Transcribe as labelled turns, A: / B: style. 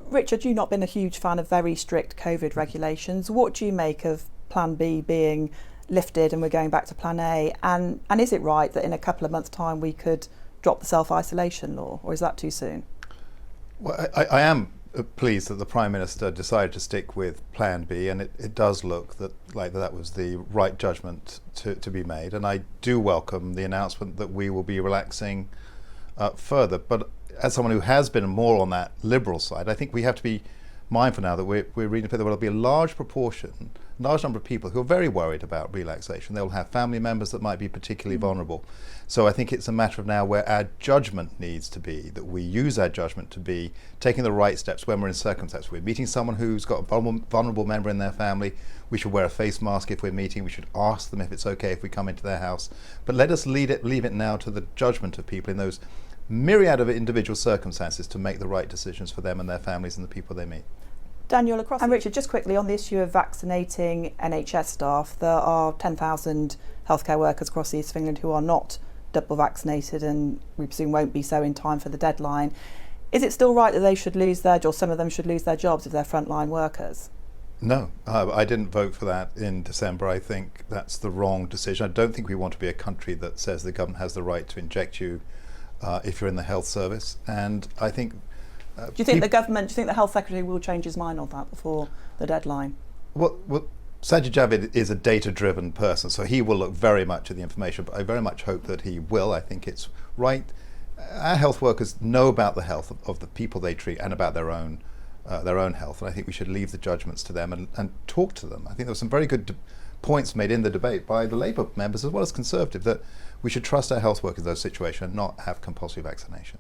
A: Richard, you've not been a huge fan of very strict COVID regulations. What do you make of Plan B being lifted and we're going back to Plan A? And is it right that in a couple of months' time we could drop the self-isolation law, or is that too soon?
B: Well, I am pleased that the Prime Minister decided to stick with Plan B, and it does look like that was the right judgment to be made. And I do welcome the announcement that we will be relaxing further. But as someone who has been more on that liberal side, I think we have to be mindful now that we're reading that there will be a large number of people who are very worried about relaxation. They'll have family members that might be particularly vulnerable. So I think it's a matter of now where our judgment needs to be, that we use our judgment to be taking the right steps when we're in circumstances. We're meeting someone who's got a vulnerable member in their family. We should wear a face mask if we're meeting. We should ask them if it's okay if we come into their house. But let us leave it now to the judgment of people in those myriad of individual circumstances to make the right decisions for them and their families and the people they meet.
A: Daniel, across. And Richard, just quickly on the issue of vaccinating NHS staff, there are 10,000 healthcare workers across the East of England who are not double vaccinated and we presume won't be so in time for the deadline. Is it still right that they should lose their jobs, some of them should lose their jobs if they're frontline workers?
B: No, I didn't vote for that in December. I think that's the wrong decision. I don't think we want to be a country that says the government has the right to inject you if you're in the health service. And I think
A: do you think the Health Secretary will change his mind on that before the deadline?
B: Well, Sajid Javid is a data-driven person, so he will look very much at the information, but I very much hope that he will. I think it's right. Our health workers know about the health of the people they treat and about their own health, and I think we should leave the judgments to them and talk to them. I think there were some very good points made in the debate by the Labour members as well as Conservative that we should trust our health workers in those situations and not have compulsory vaccination.